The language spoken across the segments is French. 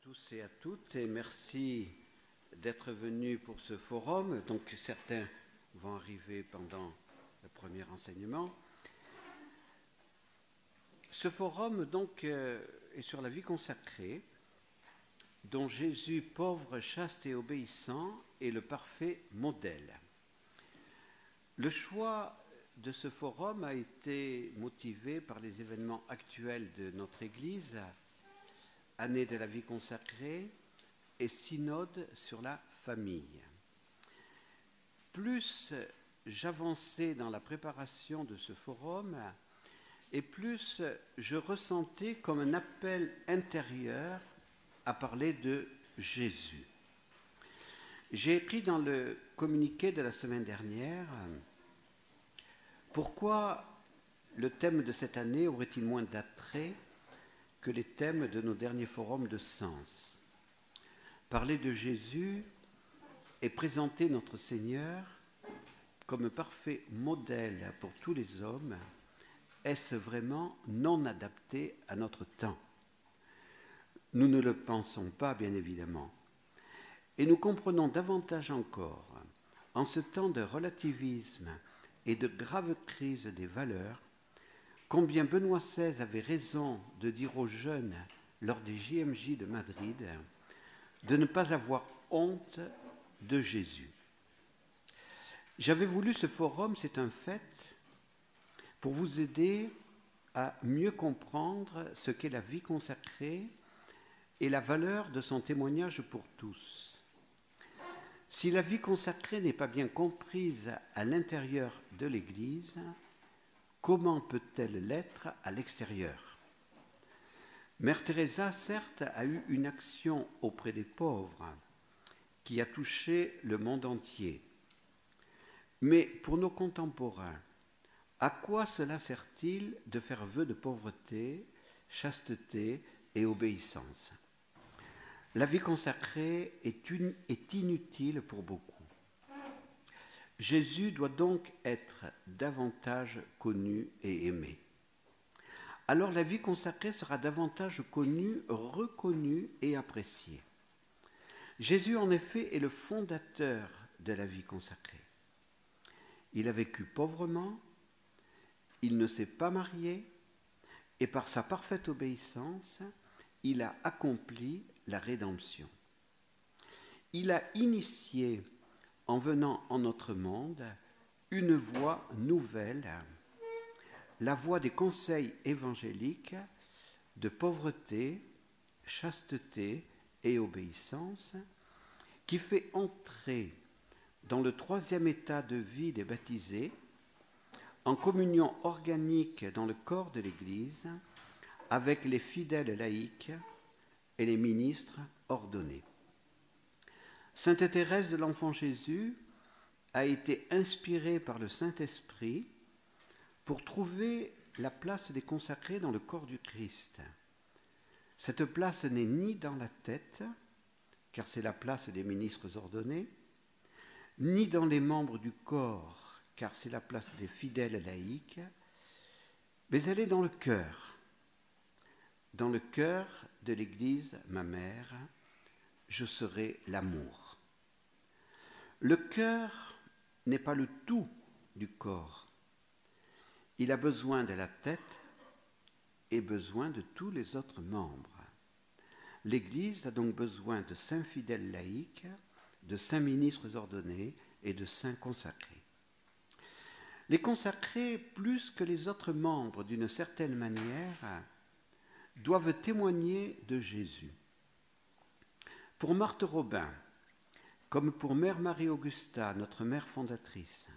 tous et à toutes et merci d'être venus pour ce forum. Donc certains vont arriver pendant le premier enseignement. Ce forum donc est sur la vie consacrée dont Jésus, pauvre, chaste et obéissant, est le parfait modèle. Le choix de ce forum a été motivé par les événements actuels de notre Église, année de la vie consacrée et synode sur la famille. Plus j'avançais dans la préparation de ce forum, et plus je ressentais comme un appel intérieur à parler de Jésus. J'ai écrit dans le communiqué de la semaine dernière « Pourquoi le thème de cette année aurait-il moins d'attrait que les thèmes de nos derniers forums de sens ? Parler de Jésus et présenter notre Seigneur comme un parfait modèle pour tous les hommes, est-ce vraiment non adapté à notre temps ? Nous ne le pensons pas, bien évidemment. Et nous comprenons davantage encore, en ce temps de relativisme et de grave crise des valeurs, combien Benoît XVI avait raison de dire aux jeunes lors des JMJ de Madrid de ne pas avoir honte de Jésus. J'avais voulu ce forum, c'est un fait, pour vous aider à mieux comprendre ce qu'est la vie consacrée et la valeur de son témoignage pour tous. Si la vie consacrée n'est pas bien comprise à l'intérieur de l'Église, comment peut-elle l'être à l'extérieur ? Mère Teresa, certes, a eu une action auprès des pauvres qui a touché le monde entier. Mais pour nos contemporains, à quoi cela sert-il de faire vœu de pauvreté, chasteté et obéissance ? La vie consacrée est inutile pour beaucoup. Jésus doit donc être davantage connu et aimé. Alors la vie consacrée sera davantage connue, reconnue et appréciée. Jésus, en effet, est le fondateur de la vie consacrée. Il a vécu pauvrement, il ne s'est pas marié, et par sa parfaite obéissance, il a accompli la rédemption. Il a initié, en venant en notre monde, une voie nouvelle, la voie des conseils évangéliques de pauvreté, chasteté et obéissance, qui fait entrer dans le troisième état de vie des baptisés, en communion organique dans le corps de l'Église, avec les fidèles laïcs et les ministres ordonnés. Sainte Thérèse de l'Enfant Jésus a été inspirée par le Saint-Esprit pour trouver la place des consacrés dans le corps du Christ. Cette place n'est ni dans la tête, car c'est la place des ministres ordonnés, ni dans les membres du corps, car c'est la place des fidèles laïcs, mais elle est dans le cœur de l'Église, ma mère, je serai l'amour. Le cœur n'est pas le tout du corps. Il a besoin de la tête et besoin de tous les autres membres. L'Église a donc besoin de saints fidèles laïcs, de saints ministres ordonnés et de saints consacrés. Les consacrés, plus que les autres membres d'une certaine manière, doivent témoigner de Jésus. Pour Marthe Robin, comme pour Mère Marie-Augusta, notre mère fondatrice,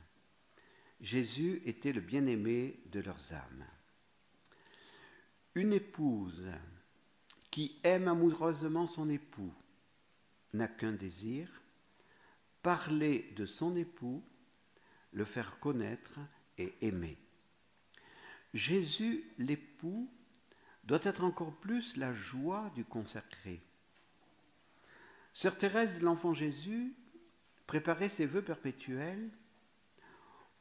Jésus était le bien-aimé de leurs âmes. Une épouse qui aime amoureusement son époux n'a qu'un désir, parler de son époux, le faire connaître et aimer. Jésus, l'époux, doit être encore plus la joie du consacré. Sœur Thérèse de l'Enfant Jésus préparait ses vœux perpétuels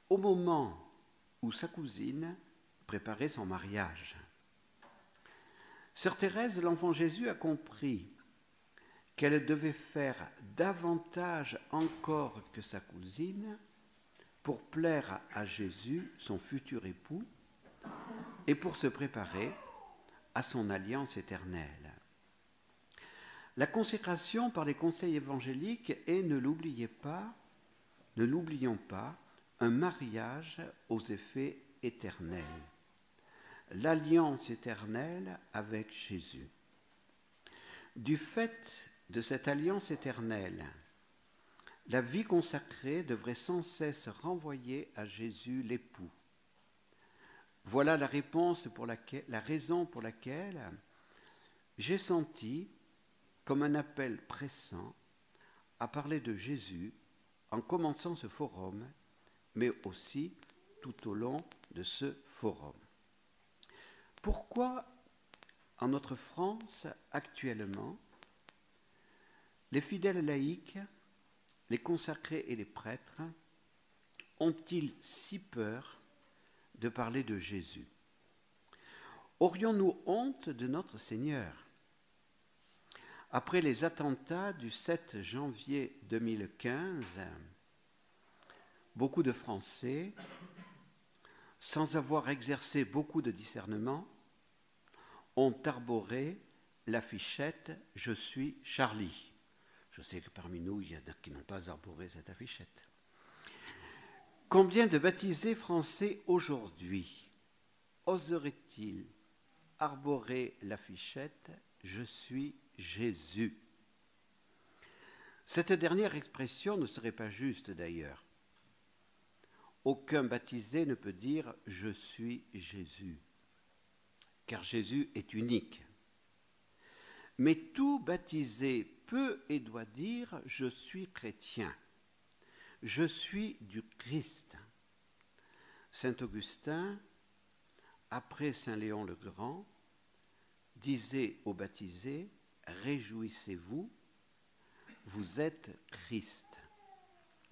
au moment où sa cousine préparait son mariage. Sœur Thérèse de l'Enfant Jésus a compris qu'elle devait faire davantage encore que sa cousine pour plaire à Jésus, son futur époux, et pour se préparer à son alliance éternelle. La consécration par les conseils évangéliques est, ne l'oublions pas, un mariage aux effets éternels, l'alliance éternelle avec Jésus. Du fait de cette alliance éternelle, la vie consacrée devrait sans cesse renvoyer à Jésus l'époux. Voilà la raison pour laquelle j'ai senti comme un appel pressant à parler de Jésus en commençant ce forum, mais aussi tout au long de ce forum. Pourquoi, en notre France, actuellement, les fidèles laïcs, les consacrés et les prêtres ont-ils si peur de parler de Jésus? Aurions-nous honte de notre Seigneur? Après les attentats du 7 janvier 2015, beaucoup de Français, sans avoir exercé beaucoup de discernement, ont arboré l'affichette « Je suis Charlie ». Je sais que parmi nous, il y en a qui n'ont pas arboré cette affichette. Combien de baptisés français aujourd'hui oseraient-ils arborer l'affichette « Je suis Jésus ». Cette dernière expression ne serait pas juste d'ailleurs. Aucun baptisé ne peut dire « Je suis Jésus », car Jésus est unique. Mais tout baptisé peut et doit dire « Je suis chrétien ». Je suis du Christ. Saint Augustin, après Saint Léon le Grand, disait aux baptisés « Réjouissez-vous, vous êtes Christ ».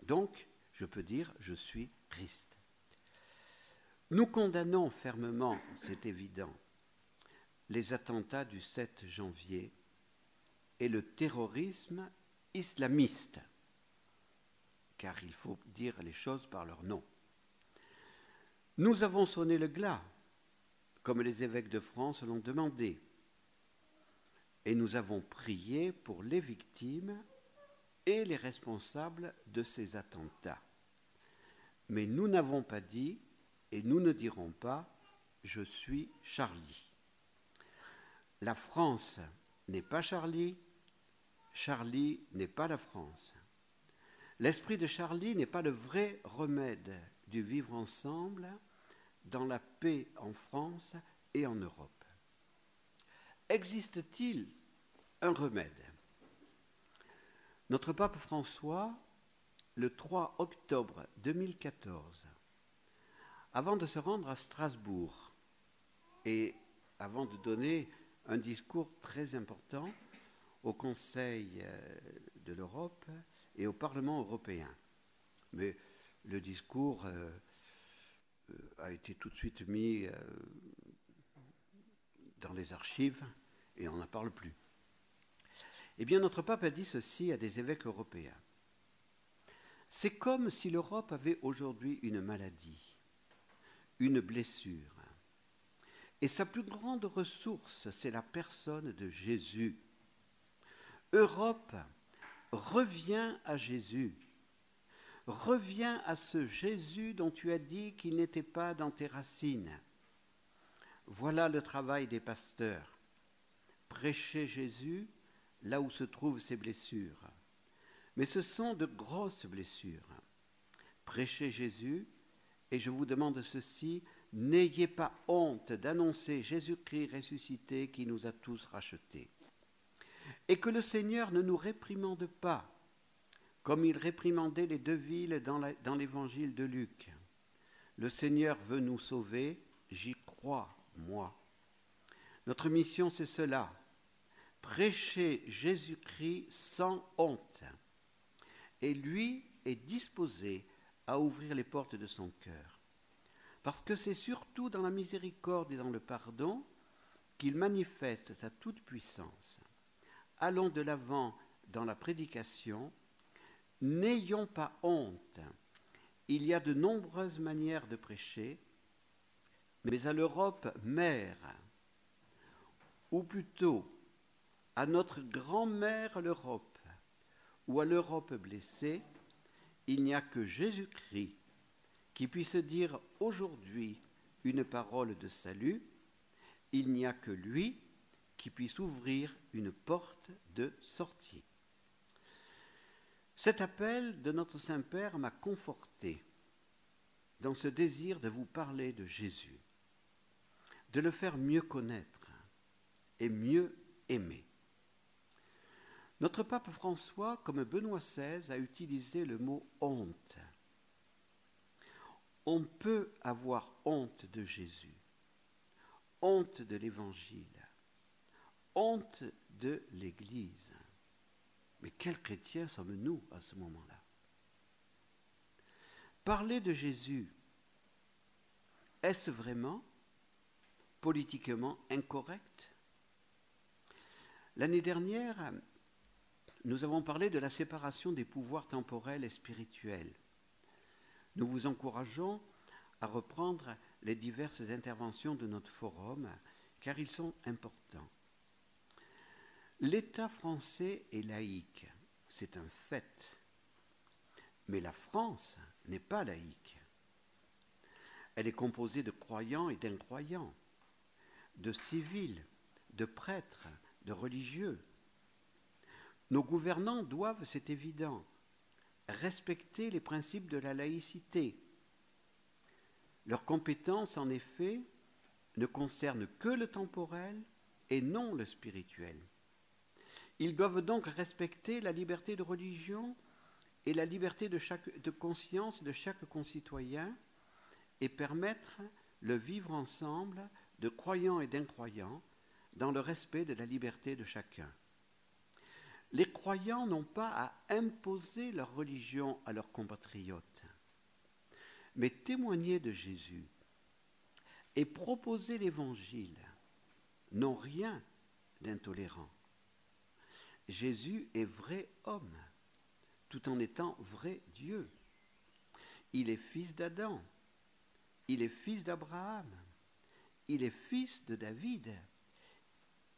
Donc, je peux dire « Je suis Christ ». Nous condamnons fermement, c'est évident, les attentats du 7 janvier et le terrorisme islamiste, car il faut dire les choses par leur nom. Nous avons sonné le glas, comme les évêques de France l'ont demandé, et nous avons prié pour les victimes et les responsables de ces attentats. Mais nous n'avons pas dit, et nous ne dirons pas, « Je suis Charlie ». La France n'est pas Charlie, Charlie n'est pas la France. L'esprit de Charlie n'est pas le vrai remède du vivre ensemble dans la paix en France et en Europe. Existe-t-il un remède? Notre pape François, le 3 octobre 2014, avant de se rendre à Strasbourg et avant de donner un discours très important au Conseil de l'Europe et au Parlement européen. Mais le discours a été tout de suite mis dans les archives et on n'en parle plus. Eh bien, notre pape a dit ceci à des évêques européens. C'est comme si l'Europe avait aujourd'hui une maladie, une blessure. Et sa plus grande ressource, c'est la personne de Jésus. Europe, reviens à Jésus. Reviens à ce Jésus dont tu as dit qu'il n'était pas dans tes racines. Voilà le travail des pasteurs. Prêcher Jésus là où se trouvent ses blessures. Mais ce sont de grosses blessures. Prêchez Jésus, et je vous demande ceci, n'ayez pas honte d'annoncer Jésus-Christ ressuscité qui nous a tous rachetés. Et que le Seigneur ne nous réprimande pas, comme il réprimandait les deux villes dans l'évangile de Luc. Le Seigneur veut nous sauver, j'y crois, moi. Notre mission, c'est cela, prêcher Jésus-Christ sans honte. Et lui est disposé à ouvrir les portes de son cœur. Parce que c'est surtout dans la miséricorde et dans le pardon qu'il manifeste sa toute-puissance. Allons de l'avant dans la prédication, n'ayons pas honte. Il y a de nombreuses manières de prêcher, mais à l'Europe mère, ou plutôt à notre grand-mère l'Europe, ou à l'Europe blessée, il n'y a que Jésus-Christ qui puisse dire aujourd'hui une parole de salut, il n'y a que lui qui puisse ouvrir une porte de sortie. Cet appel de notre Saint-Père m'a conforté dans ce désir de vous parler de Jésus, de le faire mieux connaître et mieux aimer. Notre pape François, comme Benoît XVI, a utilisé le mot honte. On peut avoir honte de Jésus, honte de l'Évangile, honte de l'Église. Mais quels chrétiens sommes-nous à ce moment-là? Parler de Jésus, est-ce vraiment politiquement incorrect? L'année dernière, nous avons parlé de la séparation des pouvoirs temporels et spirituels. Nous vous encourageons à reprendre les diverses interventions de notre forum, car ils sont importants. L'État français est laïque, c'est un fait. Mais la France n'est pas laïque. Elle est composée de croyants et d'incroyants, de civils, de prêtres, de religieux. Nos gouvernants doivent, c'est évident, respecter les principes de la laïcité. Leurs compétences, en effet, ne concernent que le temporel et non le spirituel. Ils doivent donc respecter la liberté de religion et la liberté de conscience de chaque concitoyen et permettre le vivre ensemble de croyants et d'incroyants dans le respect de la liberté de chacun. Les croyants n'ont pas à imposer leur religion à leurs compatriotes, mais témoigner de Jésus et proposer l'Évangile n'ont rien d'intolérant. Jésus est vrai homme, tout en étant vrai Dieu. Il est fils d'Adam, il est fils d'Abraham, il est fils de David.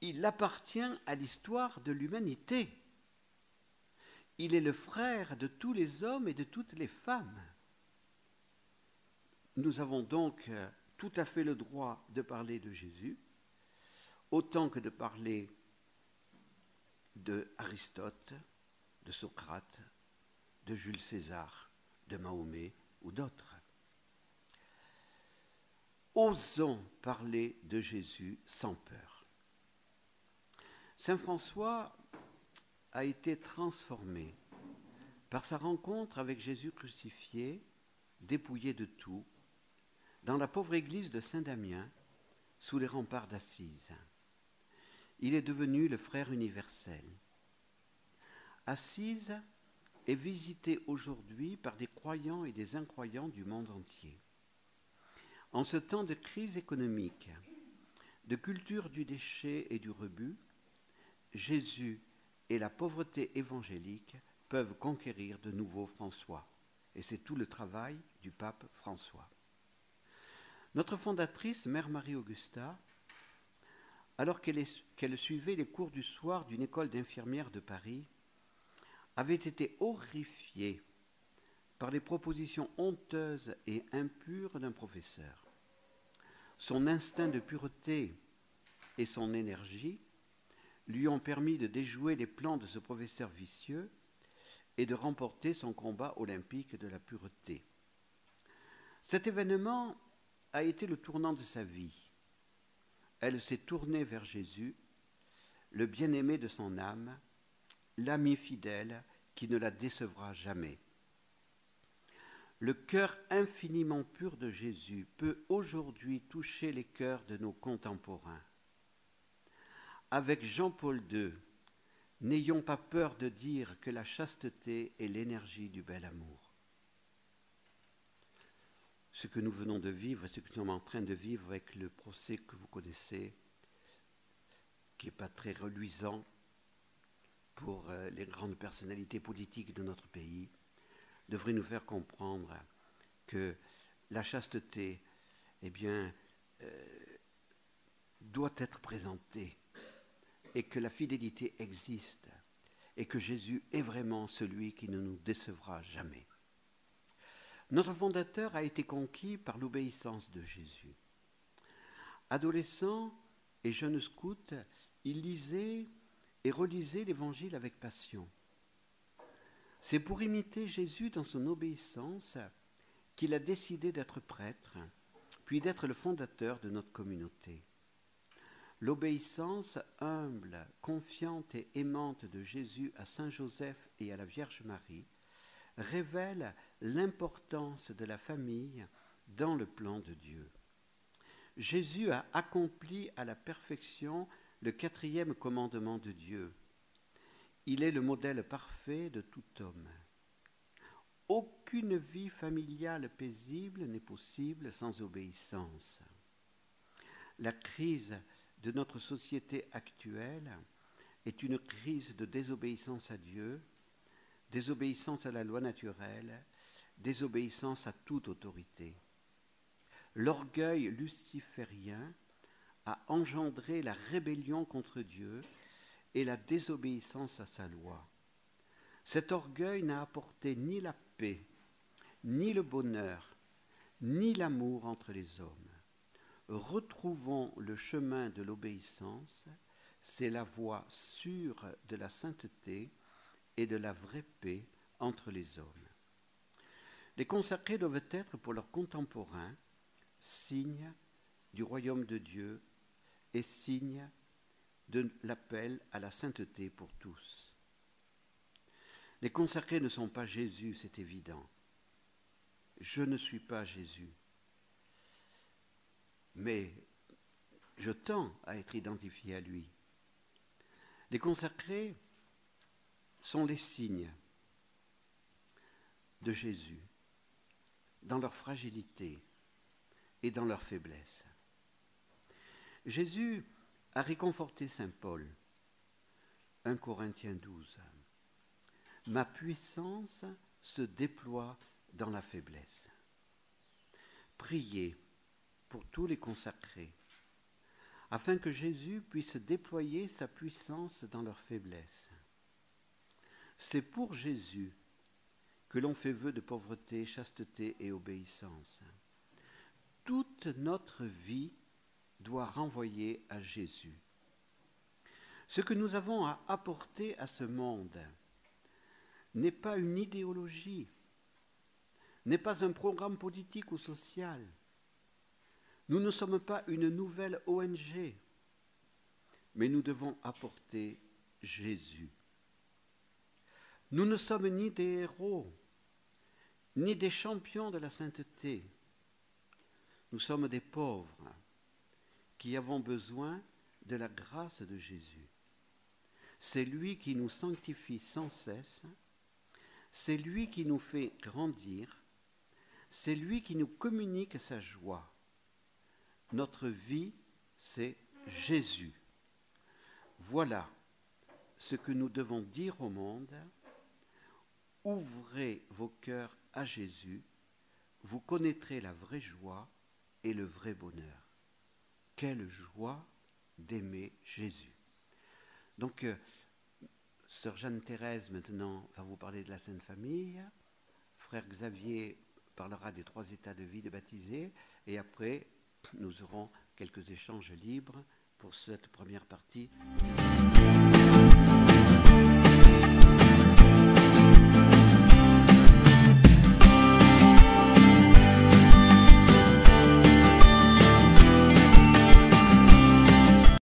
Il appartient à l'histoire de l'humanité. Il est le frère de tous les hommes et de toutes les femmes. Nous avons donc tout à fait le droit de parler de Jésus, autant que de parler d'Aristote, de Socrate, de Jules César, de Mahomet ou d'autres. Osons parler de Jésus sans peur. Saint François a été transformé par sa rencontre avec Jésus crucifié, dépouillé de tout, dans la pauvre église de Saint-Damien, sous les remparts d'Assise. Il est devenu le frère universel. Assise est visitée aujourd'hui par des croyants et des incroyants du monde entier. En ce temps de crise économique, de culture du déchet et du rebut, Jésus et la pauvreté évangélique peuvent conquérir de nouveau François. Et c'est tout le travail du pape François. Notre fondatrice, Mère Marie-Augusta, alors qu'elle suivait les cours du soir d'une école d'infirmières de Paris, avait été horrifiée par les propositions honteuses et impures d'un professeur. Son instinct de pureté et son énergie lui ont permis de déjouer les plans de ce professeur vicieux et de remporter son combat olympique de la pureté. Cet événement a été le tournant de sa vie. Elle s'est tournée vers Jésus, le bien-aimé de son âme, l'ami fidèle qui ne la décevra jamais. Le cœur infiniment pur de Jésus peut aujourd'hui toucher les cœurs de nos contemporains. Avec Jean-Paul II, n'ayons pas peur de dire que la chasteté est l'énergie du bel amour. Ce que nous venons de vivre, ce que nous sommes en train de vivre avec le procès que vous connaissez, qui n'est pas très reluisant, pour les grandes personnalités politiques de notre pays, devrait nous faire comprendre que la chasteté, eh bien, doit être présentée et que la fidélité existe et que Jésus est vraiment celui qui ne nous décevra jamais. Notre fondateur a été conquis par l'obéissance de Jésus. Adolescent et jeune scout, il lisait et relisait l'Évangile avec passion. C'est pour imiter Jésus dans son obéissance qu'il a décidé d'être prêtre, puis d'être le fondateur de notre communauté. L'obéissance humble, confiante et aimante de Jésus à Saint Joseph et à la Vierge Marie révèle l'importance de la famille dans le plan de Dieu. Jésus a accompli à la perfection le 4e commandement de Dieu. Il est le modèle parfait de tout homme. Aucune vie familiale paisible n'est possible sans obéissance. La crise de notre société actuelle est une crise de désobéissance à Dieu, désobéissance à la loi naturelle, désobéissance à toute autorité. L'orgueil luciférien a engendré la rébellion contre Dieu et la désobéissance à sa loi. Cet orgueil n'a apporté ni la paix, ni le bonheur, ni l'amour entre les hommes. Retrouvons le chemin de l'obéissance, c'est la voie sûre de la sainteté et de la vraie paix entre les hommes. Les consacrés doivent être pour leurs contemporains signe du royaume de Dieu et signe de l'appel à la sainteté pour tous. Les consacrés ne sont pas Jésus, c'est évident. Je ne suis pas Jésus. Mais je tends à être identifié à lui. Les consacrés sont les signes de Jésus dans leur fragilité et dans leur faiblesse. Jésus a réconforté saint Paul, 1 Corinthiens 12. Ma puissance se déploie dans la faiblesse. Priez pour tous les consacrés, afin que Jésus puisse déployer sa puissance dans leur faiblesse. C'est pour Jésus que l'on fait vœu de pauvreté, chasteté et obéissance. Toute notre vie doit renvoyer à Jésus. Ce que nous avons à apporter à ce monde n'est pas une idéologie, n'est pas un programme politique ou social. Nous ne sommes pas une nouvelle ONG, mais nous devons apporter Jésus. Nous ne sommes ni des héros, ni des champions de la sainteté. Nous sommes des pauvres qui avons besoin de la grâce de Jésus. C'est lui qui nous sanctifie sans cesse, c'est lui qui nous fait grandir, c'est lui qui nous communique sa joie. Notre vie, c'est Jésus. Voilà ce que nous devons dire au monde. Ouvrez vos cœurs à Jésus, vous connaîtrez la vraie joie et le vrai bonheur. Quelle joie d'aimer Jésus. Donc, sœur Jeanne-Thérèse maintenant va vous parler de la Sainte Famille, frère Xavier parlera des 3 états de vie des baptisés, et après nous aurons quelques échanges libres pour cette première partie.